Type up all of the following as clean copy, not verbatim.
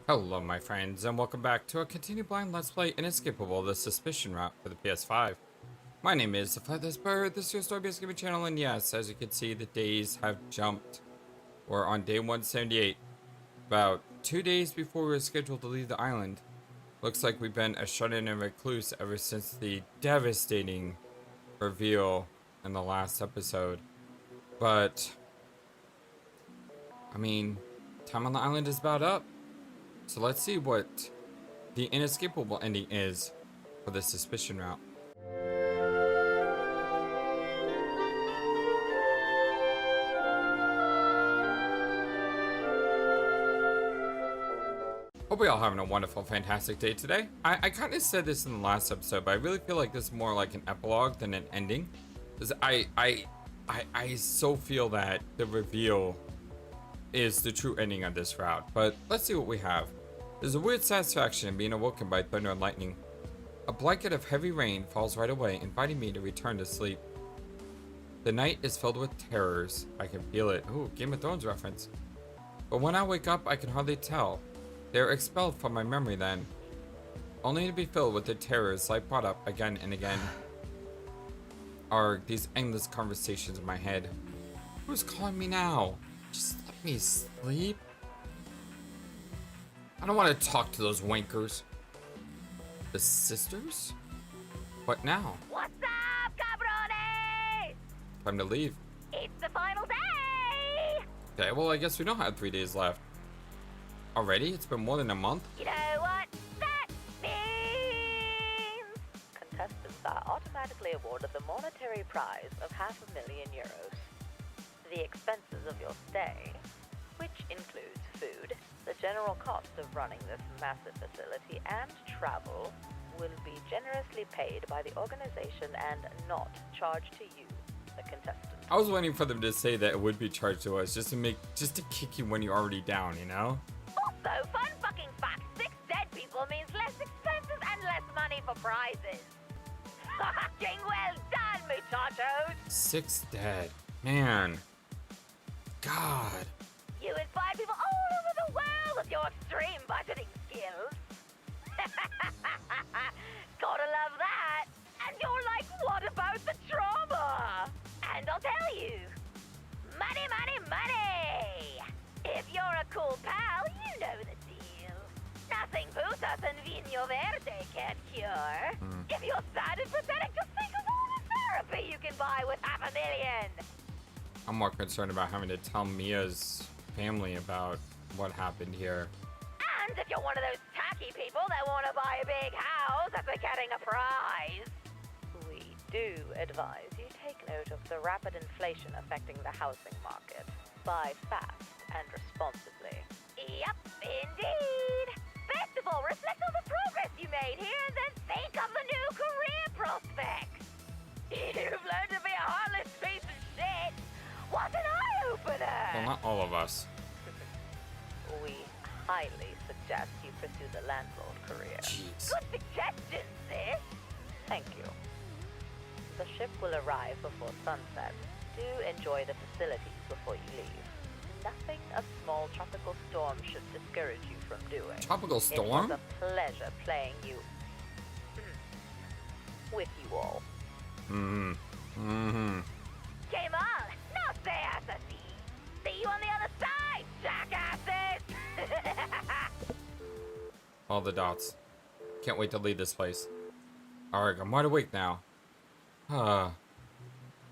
Hello my friends, and welcome back to a continued blind Let's Play Inescapable, the Suspicion route for the PS5. My name is FlightlessBird, this is your story-based gaming channel, and yes, as you can see, the days have jumped. We're on day 178, about 2 days before we were scheduled to leave the island. Looks like we've been a shut-in and recluse ever since the devastating reveal in the last episode. But, I mean, time on the island is about up. So let's see what the inescapable ending is for the suspicion route. Hope we all having a wonderful, fantastic day today. I kind of said this in the last episode, but I really feel like this is more like an epilogue than an ending. Because I so feel that the reveal is the true ending of this route. But let's see what we have. There's a weird satisfaction in being awoken by thunder and lightning. A blanket of heavy rain falls right away, inviting me to return to sleep. The night is filled with terrors. I can feel it. Ooh, Game of Thrones reference. But when I wake up, I can hardly tell. They are expelled from my memory then, only to be filled with the terrors I brought up again and again. Are these endless conversations in my head. Who's calling me now? Just let me sleep. I don't want to talk to those wankers. The sisters? What now? What's up, cabrones? Time to leave. It's the final day! Okay, well, I guess we don't have 3 days left. Already? It's been more than a month? You know what that means? Contestants are automatically awarded the monetary prize of €500,000. The expenses of your stay, which includes food, the general cost of running this massive facility, and travel, will be generously paid by the organization and not charged to you, the contestant. I was waiting for them to say that it would be charged to us, just to kick you when you're already down, you know? Also, fun fucking fact, 6 dead people means less expenses and less money for prizes. Fucking well done, muchachos! 6 dead. Man. God. You inspire people all over the world with your extreme budgeting skills. Gotta love that. And you're like, what about the trauma? And I'll tell you, money, money, money. If you're a cool pal, you know the deal. Nothing putas and vino verde can't cure. If you're sad and pathetic, just think of all the therapy you can buy with $500,000. I'm more concerned about having to tell Mia's family about what happened here. And if you're one of those tacky people that want to buy a big house after getting a prize, we do advise you take note of the rapid inflation affecting the housing market. Buy fast and responsibly. Yep, indeed. First of all, reflect on the progress you made here and then think of the new career prospects. You've learned to be a heartless piece of shit. What an eye-opener! Well, not all of us. We highly suggest you pursue the landlord career. Jeez. Good suggestion, sis. Thank you. The ship will arrive before sunset. Do enjoy the facilities before you leave. Nothing a small tropical storm should discourage you from doing. Tropical storm? It was a pleasure playing you with you all. Kemal, no seas así. See you on the other side, jackasses! All the dots. Can't wait to leave this place. Alright, I'm wide awake now.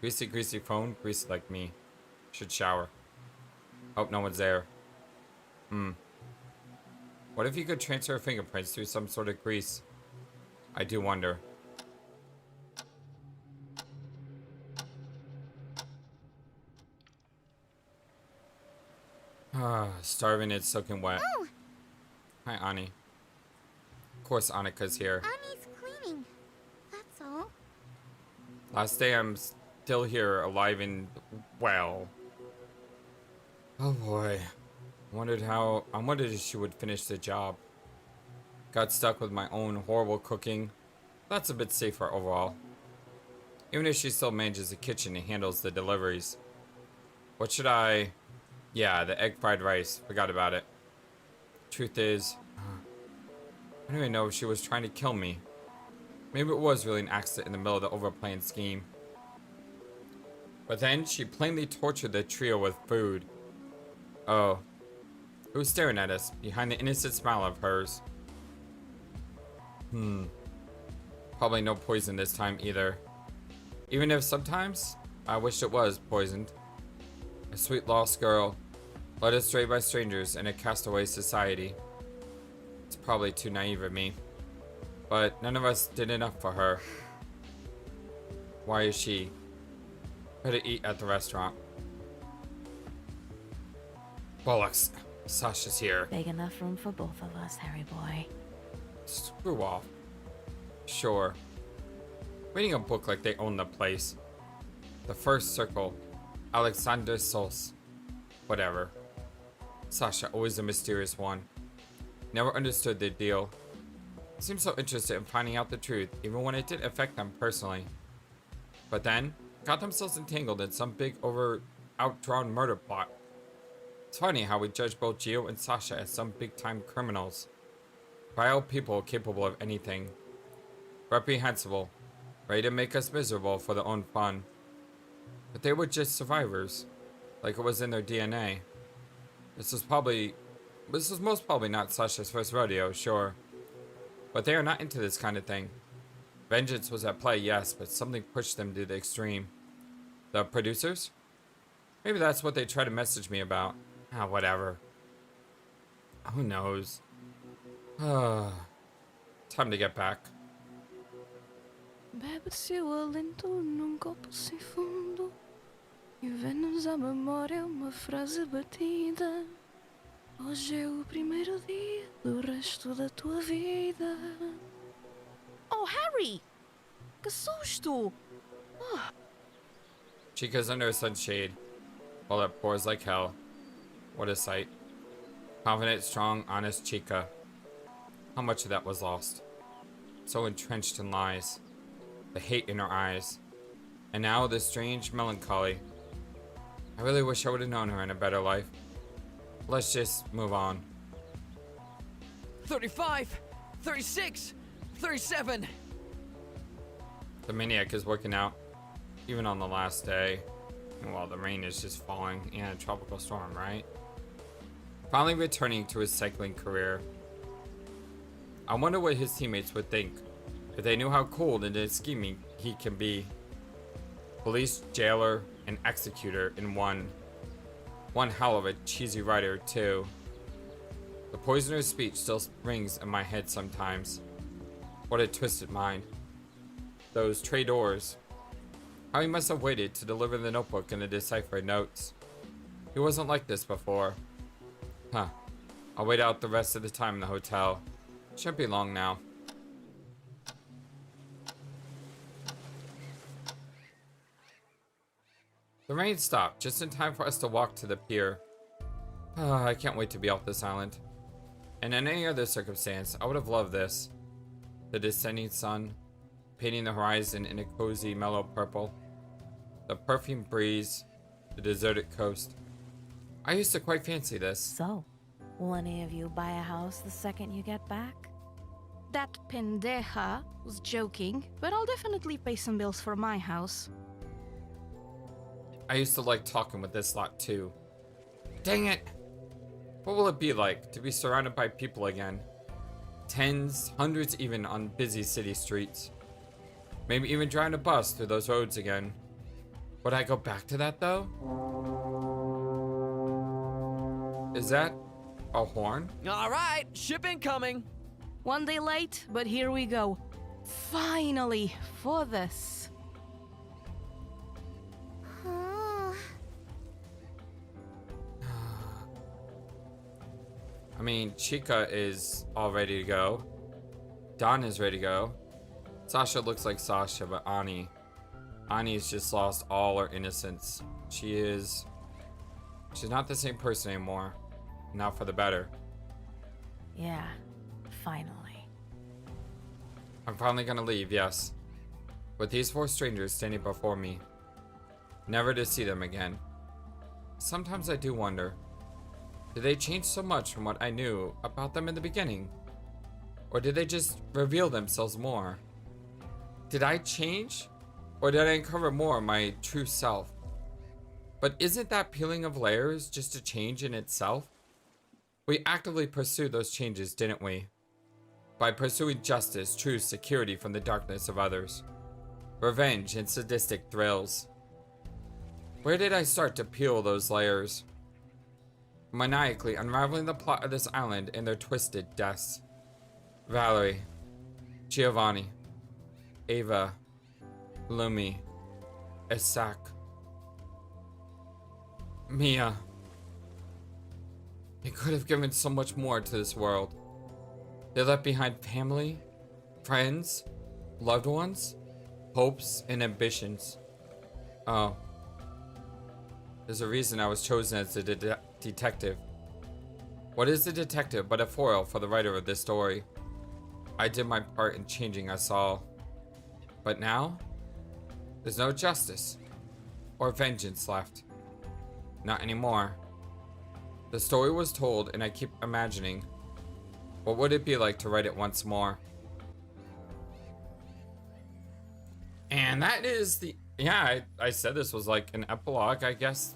Greasy phone, greasy like me. Should shower. Hope no one's there. What if you could transfer fingerprints through some sort of grease? I do wonder. Starving, it's soaking wet. Oh, Hi, Ani. Of course, Annika's here. Annie's cleaning. That's all. Last day, I'm still here, alive and well. Oh boy. I wondered if she would finish the job. Got stuck with my own horrible cooking. That's a bit safer overall. Even if she still manages the kitchen and handles the deliveries. What should I... Yeah, the egg fried rice. Forgot about it. Truth is, I don't even know if she was trying to kill me. Maybe it was really an accident in the middle of the overplanned scheme. But then she plainly tortured the trio with food. Oh. Who's staring at us behind the innocent smile of hers? Probably no poison this time either. Even if sometimes I wish it was poisoned. A sweet lost girl, led astray by strangers in a castaway society. It's probably too naive of me. But none of us did enough for her. Why is she? Better eat at the restaurant. Bollocks. Sasha's here. Big enough room for both of us, Harry boy. Screw off. Sure. Reading a book like they own the place. The First Circle. Alexander Sos. Whatever. Sasha, always a mysterious one. Never understood the deal. Seemed so interested in finding out the truth, even when it didn't affect them personally. But then, got themselves entangled in some big outdrawn murder plot. It's funny how we judge both Gio and Sasha as some big-time criminals. Vile people capable of anything. Reprehensible. Ready to make us miserable for their own fun. But they were just survivors. Like it was in their DNA. This was most probably not Sasha's first rodeo, sure. But they are not into this kind of thing. Vengeance was at play, yes, but something pushed them to the extreme. The producers? Maybe that's what they try to message me about. Whatever. Who knows? Time to get back. Bebe seu alento num copo sem fundo e vê-nos à memória uma frase batida. Hoje é o primeiro dia do resto da tua vida. Oh, Harry! Que susto! Chica's under a sunshade, while it pours like hell. What a sight. Confident, strong, honest Chica. How much of that was lost? So entrenched in lies. The hate in her eyes. And now this strange melancholy. I really wish I would have known her in a better life. Let's just move on. 35, 36, 37. The maniac is working out, even on the last day. And while the rain is just falling in a tropical storm, right? Finally returning to his cycling career. I wonder what his teammates would think if they knew how cold and scheming he can be. Police, jailer, and executor in one. One hell of a cheesy writer, too. The poisoner's speech still rings in my head sometimes. What a twisted mind. Those traitors. How he must have waited to deliver the notebook and the deciphered notes. He wasn't like this before. I'll wait out the rest of the time in the hotel. Shouldn't be long now. The rain stopped just in time for us to walk to the pier. I can't wait to be off this island. And in any other circumstance, I would have loved this. The descending sun, painting the horizon in a cozy, mellow purple. The perfumed breeze, the deserted coast. I used to quite fancy this. So, will any of you buy a house the second you get back? That pendeja was joking, but I'll definitely pay some bills for my house. I used to like talking with this lot too. Dang it! What will it be like to be surrounded by people again? Tens, hundreds even on busy city streets. Maybe even driving a bus through those roads again. Would I go back to that though? Is that a horn? All right, ship incoming. One day late, but here we go. Finally, for this. I mean, Chica is all ready to go. Don is ready to go. Sasha looks like Sasha, but Annie's just lost all her innocence. She's not the same person anymore. Not for the better. Yeah, finally. I'm finally gonna leave, yes. With these four strangers standing before me. Never to see them again. Sometimes I do wonder, Did they change so much from what I knew about them in the beginning? Or did they just reveal themselves more? Did I change? Or did I uncover more of my true self? But isn't that peeling of layers just a change in itself? We actively pursued those changes, didn't we? By pursuing justice, truth, security from the darkness of others. Revenge and sadistic thrills. Where did I start to peel those layers? Maniacally unraveling the plot of this island and their twisted deaths. Valerie, Giovanni, Ava, Lumi, Isak, Mia. They could have given so much more to this world. They left behind family, friends, loved ones, hopes, and ambitions. Oh. There's a reason I was chosen as the detective. What is the detective but a foil for the writer of this story? I did my part in changing us all. But now, there's no justice or vengeance left. Not anymore. The story was told, and I keep imagining, what would it be like to write it once more? And that is the... Yeah, I said this was like an epilogue, I guess.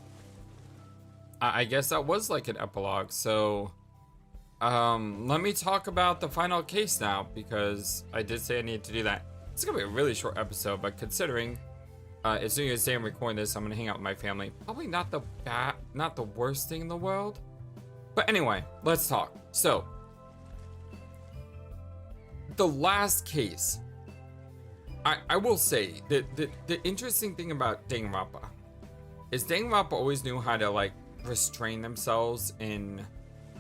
I guess that was like an epilogue, so... let me talk about the final case now, because I did say I needed to do that. It's gonna be a really short episode, but considering as New Year's Day I'm recording this, I'm gonna hang out with my family. Probably not the worst thing in the world. But anyway, let's talk. So, the last case, I will say that the interesting thing about Danganronpa is Danganronpa always knew how to like restrain themselves in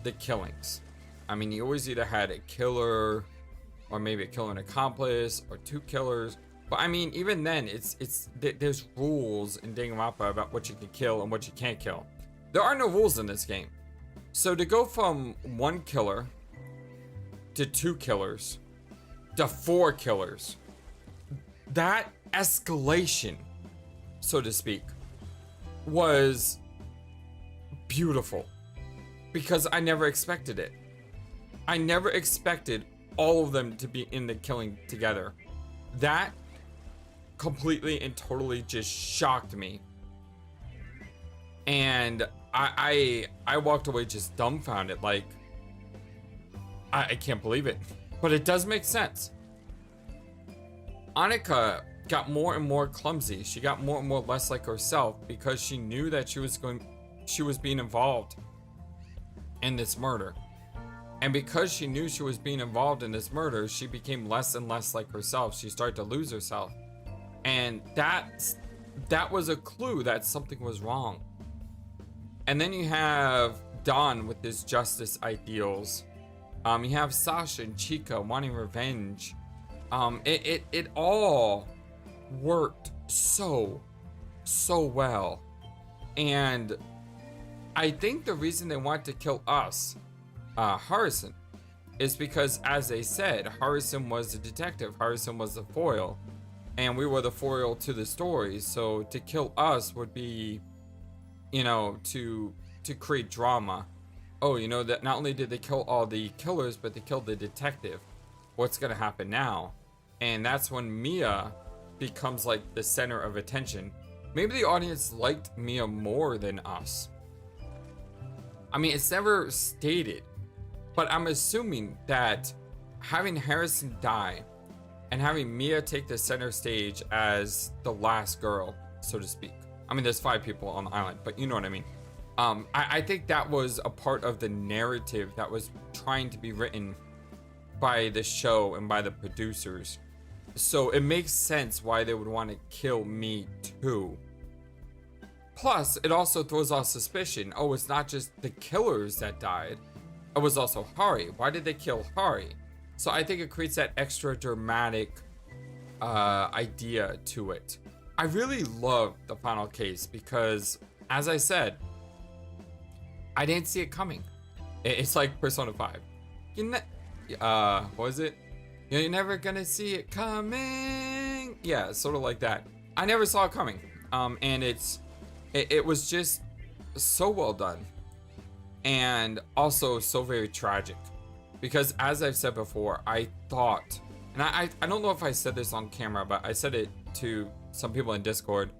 the killings. I mean, you always either had a killer or maybe a killer and accomplice or two killers. But I mean, even then, there's rules in Danganronpa about what you can kill and what you can't kill. There are no rules in this game. So to go from one killer to two killers to four killers, that escalation, so to speak, was beautiful because I never expected it. I never expected all of them to be in the killing together. That completely and totally just shocked me. And I walked away just dumbfounded, like, I can't believe it. But it does make sense. Annika got more and more clumsy. She got more and more less like herself because she knew that she was being involved in this murder. And because she knew she was being involved in this murder, she became less and less like herself. She started to lose herself. And that was a clue that something was wrong. And then you have Don with his justice ideals. You have Sasha and Chica wanting revenge. It all worked so well. And I think the reason they want to kill us, Harrison, is because, as they said, Harrison was the detective, Harrison was the foil, and we were the foil to the story. So to kill us would be, you know, to create drama. Oh, you know, that not only did they kill all the killers, but they killed the detective. What's gonna happen now? And that's when Mia becomes like the center of attention. Maybe the audience liked Mia more than us. I mean, it's never stated, but I'm assuming that having Harrison die and having Mia take the center stage as the last girl, so to speak. I mean, there's 5 people on the island, but you know what I mean. I think that was a part of the narrative that was trying to be written by the show and by the producers. So it makes sense why they would want to kill me too. Plus, it also throws off suspicion. Oh, it's not just the killers that died. It was also Hari. Why did they kill Hari? So I think it creates that extra dramatic idea to it. I really love the final case because, as I said, I didn't see it coming. It's like Persona 5. What was it? You're never gonna see it coming. Yeah, sort of like that. I never saw it coming. And it was just so well done. and also so very tragic. Because as I've said before, I thought, and I don't know if I said this on camera, but I said it to some people in Discord.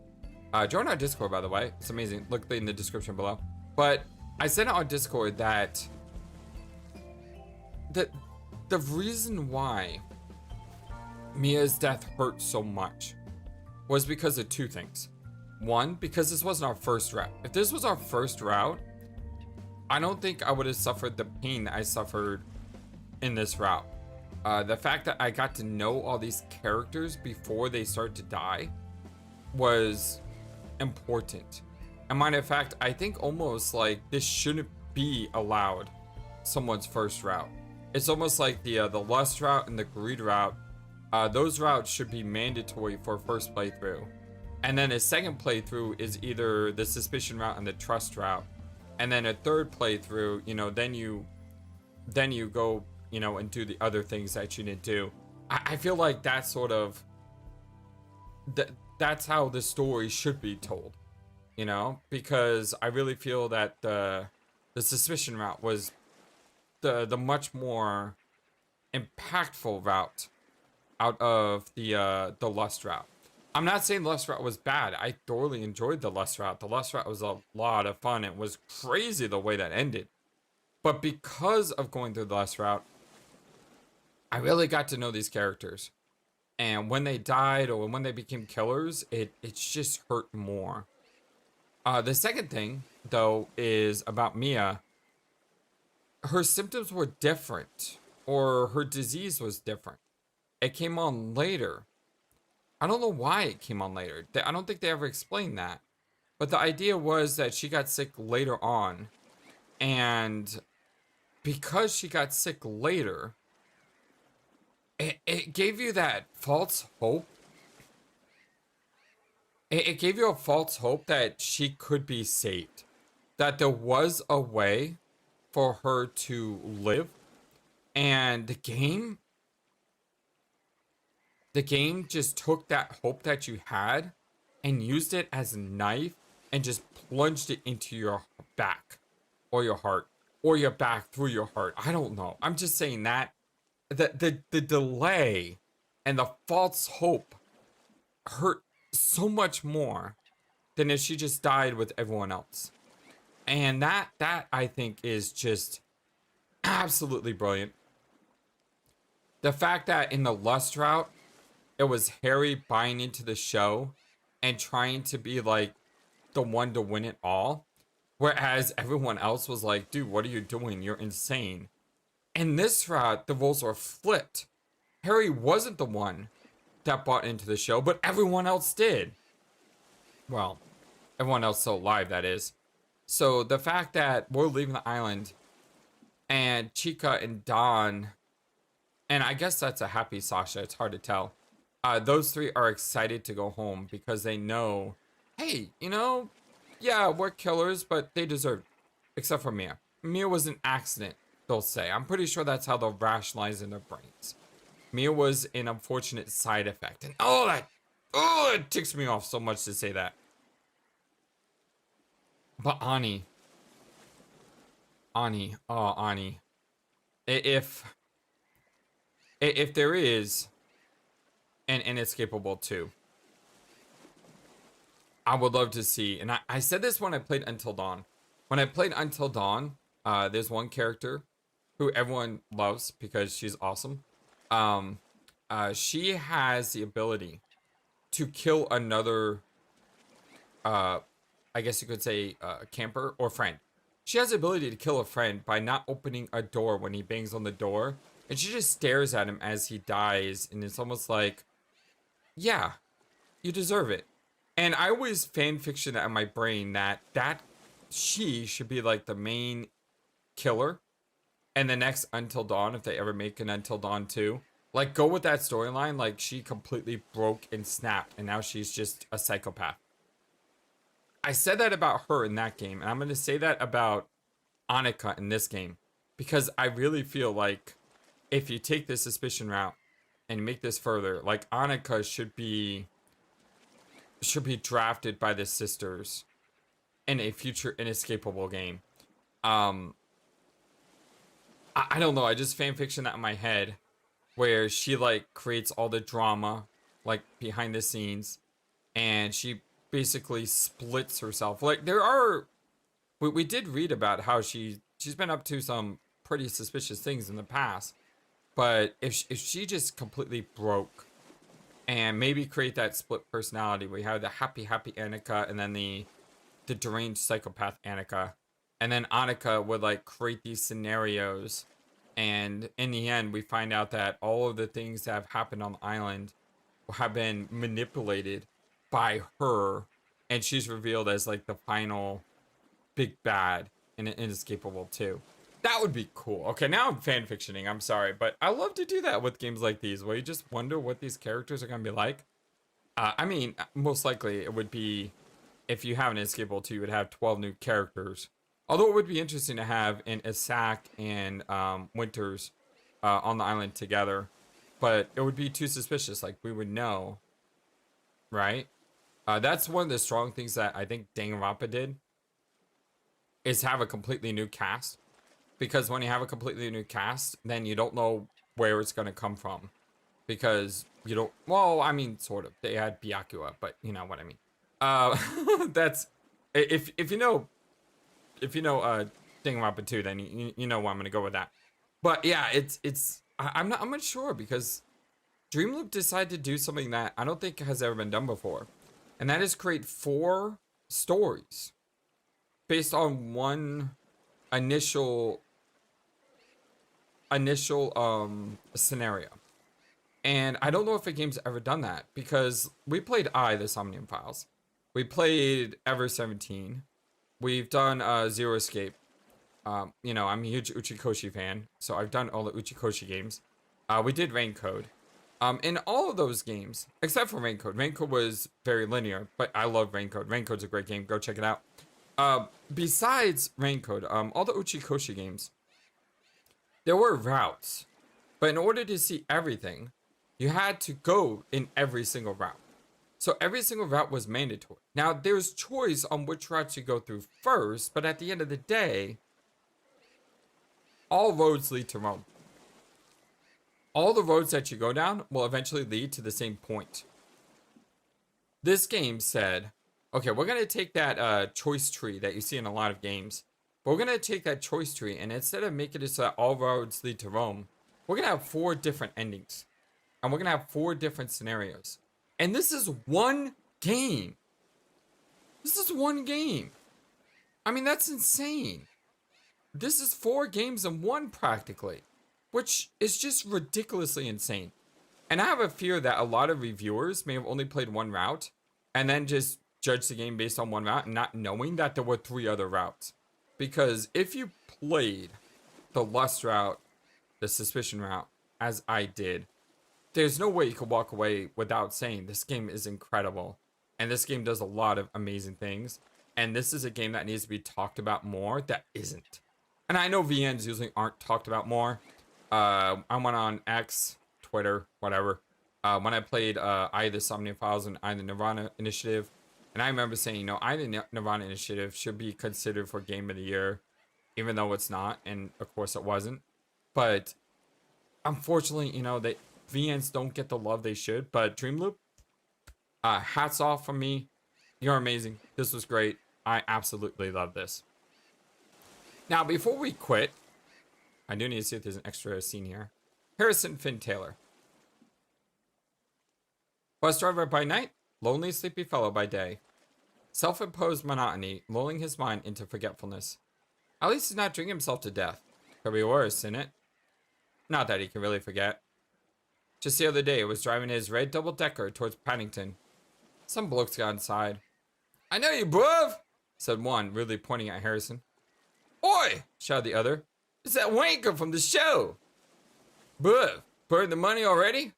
Join our Discord, by the way. It's amazing. Look in the description below. But I said on Discord that the reason why Mia's death hurt so much was because of two things. One, because this wasn't our first route. If this was our first route, I don't think I would have suffered the pain that I suffered in this route. The fact that I got to know all these characters before they started to die was important. And matter of fact, I think almost like this shouldn't be allowed someone's first route. It's almost like the lust route and the greed route. Those routes should be mandatory for first playthrough. And then a second playthrough is either the suspicion route and the trust route. And then a third playthrough, you know, then you go, you know, and do the other things that you didn't do. I feel like that's sort of that's how the story should be told, you know, because I really feel that the suspicion route was the much more impactful route out of the lust route. I'm not saying the lust route was bad. I thoroughly enjoyed the lust route. The lust route was a lot of fun. It was crazy the way that ended. But because of going through the lust route, I really got to know these characters. And when they died or when they became killers, it just hurt more. The second thing, though, is about Mia. Her symptoms were different, or her disease was different. It came on later. I don't know why it came on later. I don't think they ever explained that. But the idea was that she got sick later on. And because she got sick later, it gave you that false hope. It gave you a false hope that she could be saved. That there was a way for her to live. And the game just took that hope that you had and used it as a knife and just plunged it into your back or your heart or your back through your heart. I don't know. I'm just saying that the delay and the false hope hurt so much more than if she just died with everyone else. And that I think is just absolutely brilliant. The fact that in the lust route, it was Harry buying into the show and trying to be like the one to win it all. Whereas everyone else was like, dude, what are you doing? You're insane. In this route, the roles were flipped. Harry wasn't the one that bought into the show, but everyone else did. Well, everyone else still alive, that is. So the fact that we're leaving the island and Chica and Don, and I guess that's a happy Sasha, it's hard to tell. Those three are excited to go home because they know, hey, you know, yeah, we're killers, but they deserve it. Except for Mia. Mia was an accident, they'll say. I'm pretty sure that's how they'll rationalize in their brains. Mia was an unfortunate side effect. And it ticks me off so much to say that. But Ani. If there is an Inescapable 2, I would love to see, and I said this when I played Until Dawn. When I played Until Dawn, there's one character who everyone loves because she's awesome. She has the ability to kill another, I guess you could say, camper or friend. She has the ability to kill a friend by not opening a door when he bangs on the door. And she just stares at him as he dies. And it's almost like, yeah, you deserve it. And I always fanfiction that in my brain that she should be like the main killer. And the next Until Dawn, if they ever make an Until Dawn 2. Like, go with that storyline. Like, she completely broke and snapped. And now she's just a psychopath. I said that about her in that game. And I'm going to say that about Annika in this game. Because I really feel like if you take the suspicion route and make this further, like Annika should be drafted by the sisters in a future Inescapable game. I don't know. I just fan fiction that in my head, where she like creates all the drama, like behind the scenes, and she basically splits herself. Like we did read about how she's been up to some pretty suspicious things in the past, but if she just completely broke, and maybe create that split personality, we have the happy Annika, and then the deranged psychopath Annika. And then Annika would like create these scenarios, and in the end we find out that all of the things that have happened on the island have been manipulated by her, and she's revealed as like the final big bad in Inescapable 2. That would be cool. Okay, now I'm fan fictioning, I'm sorry, but I love to do that with games like these, where you just wonder what these characters are gonna be like. I mean, most likely it would be, if you have an Inescapable 2, you would have 12 new characters. Although it would be interesting to have in Isak and Winters on the island together. But it would be too suspicious, like we would know, right? That's one of the strong things that I think Danganronpa did, is have a completely new cast. Because when you have a completely new cast, then you don't know where it's going to come from. Because you don't, well, I mean, sort of. They had Byakuya, but you know what I mean. That's, if you know Danganronpa 2, then you know where I'm gonna go with that. But yeah, I'm not sure, because Dreamloop decided to do something that I don't think has ever been done before, and that is create 4 stories based on one initial scenario. And I don't know if a game's ever done that, because we played the Somnium Files, we played Ever 17. We've done Zero Escape. You know, I'm a huge Uchikoshi fan, so I've done all the Uchikoshi games. We did Raincode. In all of those games, except for Raincode. Raincode was very linear, but I love Raincode. Raincode's a great game. Go check it out. Besides Raincode, all the Uchikoshi games, there were routes. But in order to see everything, you had to go in every single route. So every single route was mandatory. Now, there's choice on which routes you go through first, but at the end of the day, all roads lead to Rome. All the roads that you go down will eventually lead to the same point. This game said, okay, we're going to take that choice tree that you see in a lot of games, but we're going to take that choice tree, and instead of making it so that all roads lead to Rome, we're going to have 4 different endings. And we're going to have 4 different scenarios. And this is one game. This is one game. I mean, that's insane. This is 4 games in one practically, which is just ridiculously insane. And I have a fear that a lot of reviewers may have only played one route and then just judged the game based on one route and not knowing that there were 3 other routes. Because if you played the Lust route, the Suspicion route, as I did, there's no way you could walk away without saying this game is incredible. And this game does a lot of amazing things. And this is a game that needs to be talked about more that isn't. And I know VNs usually aren't talked about more. I went on X, Twitter, whatever, when I played the Somnium Files and the Nirvana Initiative. And I remember saying, you know, the Nirvana Initiative should be considered for Game of the Year, even though it's not. And of course it wasn't. But unfortunately, you know, VNs don't get the love they should. But Dreamloop, hats off from me. You're amazing. This was great. I absolutely love this. Now, before we quit, I do need to see if there's an extra scene here. Harrison Finn Taylor. Bus driver by night, lonely, sleepy fellow by day. Self-imposed monotony, lulling his mind into forgetfulness. At least he's not drinking himself to death. Could be worse, isn't it? Not that he can really forget. Just the other day, he was driving his red double-decker towards Paddington. Some blokes got inside. I know you, bruv, said one, rudely pointing at Harrison. Oi, shouted the other. It's that wanker from the show. Bruv, burned the money already?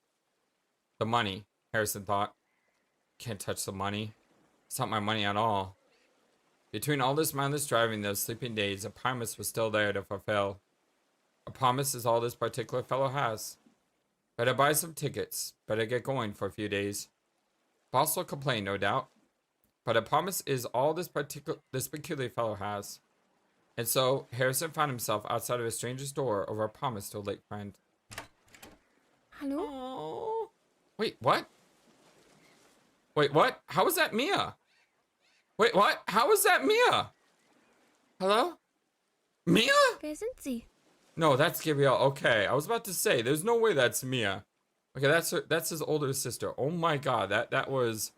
The money, Harrison thought. Can't touch the money. It's not my money at all. Between all this mindless driving and those sleeping days, a promise was still there to fulfill. A promise is all this particular fellow has. Better buy some tickets. Better get going for a few days. Boss will complain, no doubt. But a promise is all this peculiar fellow has. And so Harrison found himself outside of a stranger's door over a promise to a late friend. Hello? Oh. Wait, what? Wait, what? How is that Mia? Wait, what? How is that Mia? Hello? Mia? Wer sind Sie? No, that's Gabrielle. Okay, I was about to say, there's no way that's Mia. Okay, that's his older sister. Oh my god, that was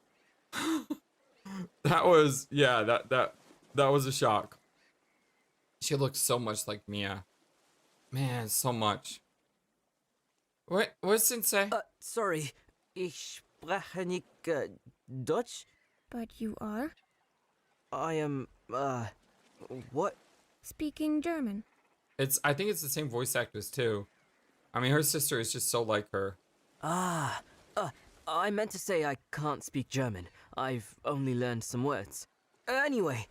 that was that was a shock. She looks so much like Mia. Man, so much. What's Sensei? Sorry. Ich spreche nicht Deutsch. But you are I am, what? speaking German. I think it's the same voice actress too. I mean, her sister is just so like her. I meant to say I can't speak German. I've only learned some words. Anyway,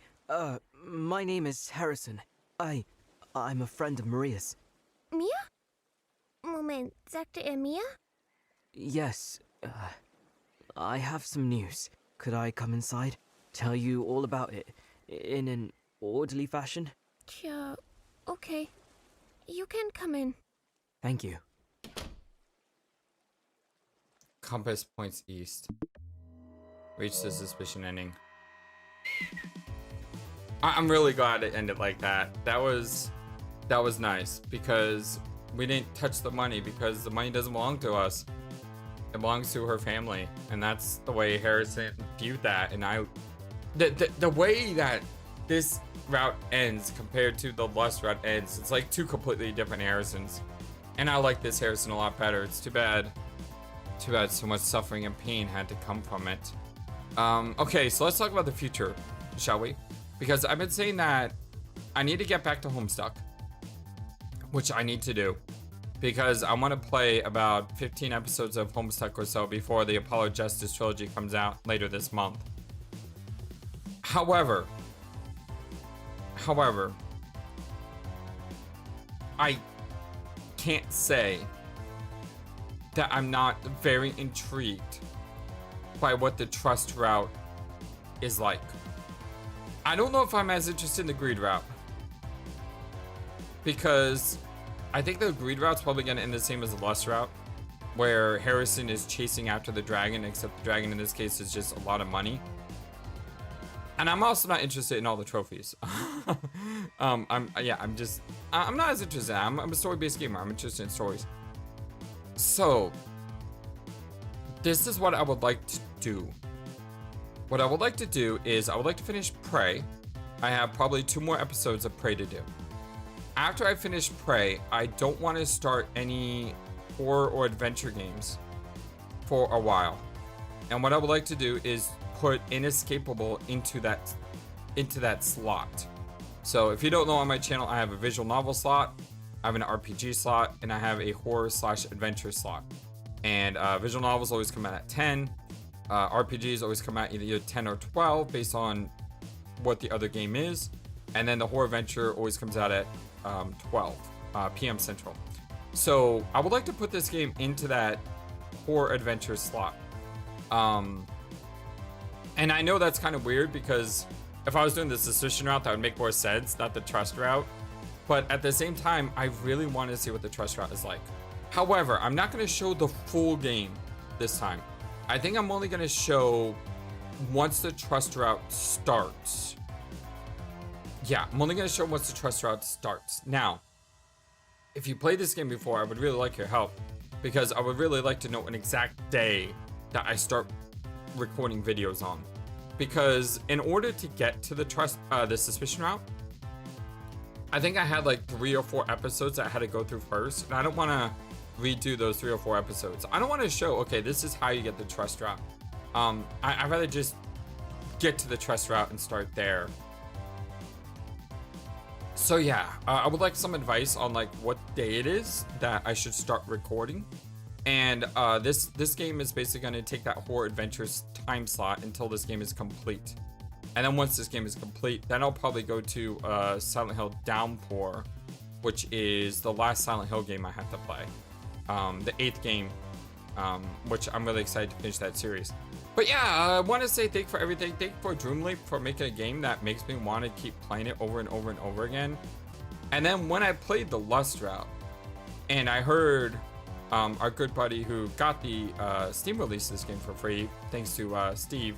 my name is Harrison. I'm a friend of Maria's. Mia? Moment, sagte Mia? Yes, I have some news. Could I come inside? Tell you all about it, in an orderly fashion? Tja, okay. You can come in. Thank you. Compass points east. Reach the suspicion ending. I'm really glad it ended like that. That was nice because we didn't touch the money because the money doesn't belong to us. It belongs to her family, and that's the way Harrison viewed that. And the way that this route ends compared to the Lust route ends, it's like two completely different Harrisons. And I like this Harrison a lot better. It's too bad so much suffering and pain had to come from it. Okay, so let's talk about the future, shall we? Because I've been saying that I need to get back to Homestuck, which I need to do, because I want to play about 15 episodes of Homestuck or so before the Apollo Justice trilogy comes out later this month. However, I can't say that I'm not very intrigued by what the trust route is like. I don't know if I'm as interested in the greed route, because I think the greed route's probably going to end the same as the lust route, where Harrison is chasing after the dragon, except the dragon in this case is just a lot of money. And I'm also not interested in all the trophies. I'm not as interested. I'm a story-based gamer. I'm interested in stories. So, this is what I would like to do. What I would like to do is I would like to finish Prey. I have probably 2 more episodes of Prey to do. After I finish Prey, I don't want to start any horror or adventure games for a while. And what I would like to do is put Inescapable into that slot. So if you don't know, on my channel I have a visual novel slot, I have an RPG slot, and I have a horror/adventure slot. And visual novels always come out at 10. RPGs always come out either 10 or 12 based on what the other game is. And then the horror adventure always comes out at 12 p.m. Central. So I would like to put this game into that horror adventure slot. And I know that's kind of weird, because if I was doing the suspicion route, that would make more sense, not the trust route. But at the same time, I really want to see what the trust route is like. However, I'm not going to show the full game this time. I think I'm only going to show once the trust route starts. Yeah, I'm only going to show once the trust route starts. Now, if you played this game before, I would really like your help, because I would really like to know an exact day that I start recording videos on. Because in order to get to the suspicion route, I think I had like 3 or 4 episodes that I had to go through first, and I don't want to redo those 3 or 4 episodes. I don't want to show, okay, this is how you get the trust route. I'd rather just get to the trust route and start there. So yeah, I would like some advice on like what day it is that I should start recording. And this game is basically going to take that horror adventures time slot until this game is complete. And then once this game is complete, then I'll probably go to Silent Hill Downpour, which is the last Silent Hill game I have to play. The 8th game which I'm really excited to finish that series. But yeah, I want to say thank you for everything. Thank you for Dreamloop for making a game that makes me want to keep playing it over and over and over again. And then when I played the Lust route, and I heard our good buddy who got the Steam release of this game for free, thanks to Steve,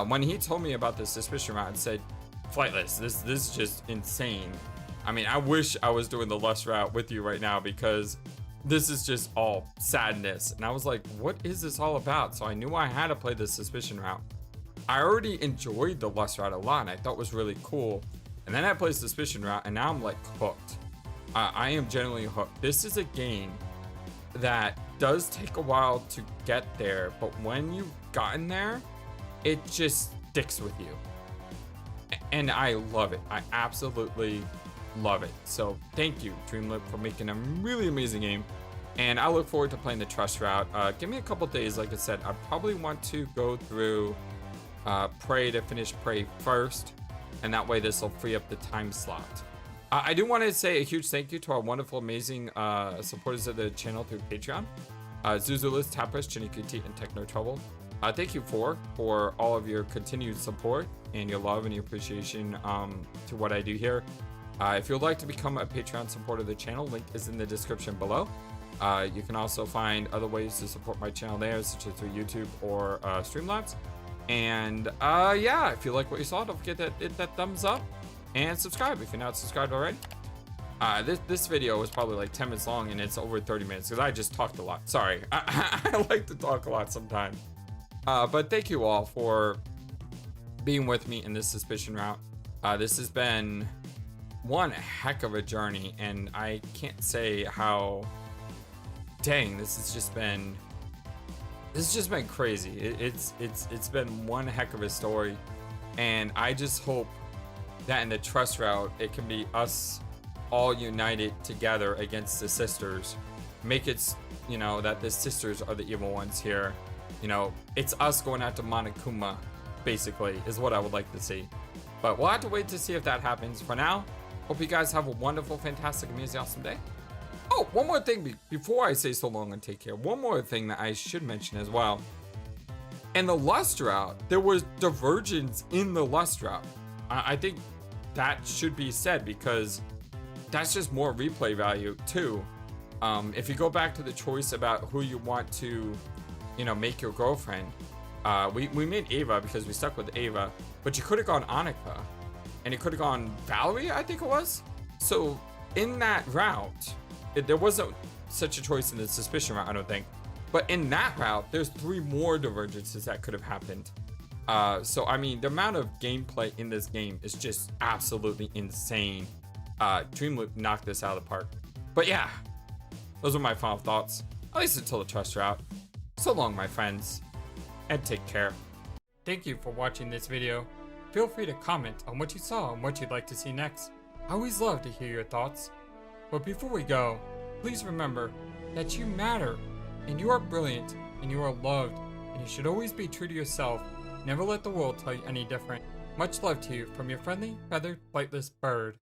when he told me about the Suspicion route and said, Flightless, this is just insane. I mean, I wish I was doing the Lust route with you right now, because this is just all sadness. And I was like, what is this all about? So I knew I had to play the Suspicion route. I already enjoyed the Lust route a lot, and I thought it was really cool. And then I played Suspicion route, and now I'm like hooked. I am genuinely hooked. This is a game that does take a while to get there, but when you've gotten there, it just sticks with you. And I love it. I absolutely love it. So thank you, Dreamloop, for making a really amazing game. And I look forward to playing the Trust route. Give me a couple days. Like I said, I probably want to go through Prey to finish Prey first, and that way this will free up the time slot. I do want to say a huge thank you to our wonderful, amazing supporters of the channel through Patreon. Zuzulis, Tapas, Jenny QT, and Techno Trouble. Thank you for all of your continued support and your love and your appreciation to what I do here. If you'd like to become a Patreon supporter of the channel, link is in the description below. You can also find other ways to support my channel there, such as through YouTube or Streamlabs. And yeah, if you like what you saw, don't forget to hit that thumbs up and subscribe if you're not subscribed already. This video was probably like 10 minutes long, and it's over 30 minutes because I just talked a lot. Sorry, I like to talk a lot sometimes. But thank you all for being with me in this Suspicion route. This has been one heck of a journey, and I can't say how. Dang, this has just been crazy. It's been one heck of a story, and I just hope that in the Trust route it can be us all united together against the sisters. Make it, you know, that the sisters are the evil ones here. You know, it's us going after Monokuma, basically, is what I would like to see. But we'll have to wait to see if that happens. For now, hope you guys have a wonderful, fantastic, amazing, awesome day. Oh, one more thing before I say so long and take care. One more thing that I should mention as well. In the Lust route, there was divergence in the Lust route. I think that should be said, because that's just more replay value too. If you go back to the choice about who you want to, you know, make your girlfriend, we made Ava because we stuck with Ava, but you could have gone Annika, and you could have gone Valerie, I think it was. So in that route, there wasn't such a choice in the Suspicion route, I don't think. But in that route, there's 3 more divergences that could have happened. So I mean, the amount of gameplay in this game is just absolutely insane. Dreamloop knocked this out of the park. But yeah, those are my final thoughts, at least until the Trust route. So long, my friends, and take care. Thank you for watching this video. Feel free to comment on what you saw and what you'd like to see next. I always love to hear your thoughts. But before we go, please remember that you matter, and you are brilliant, and you are loved, and you should always be true to yourself. Never let the world tell you any different. Much love to you from your friendly, feathered, flightless bird.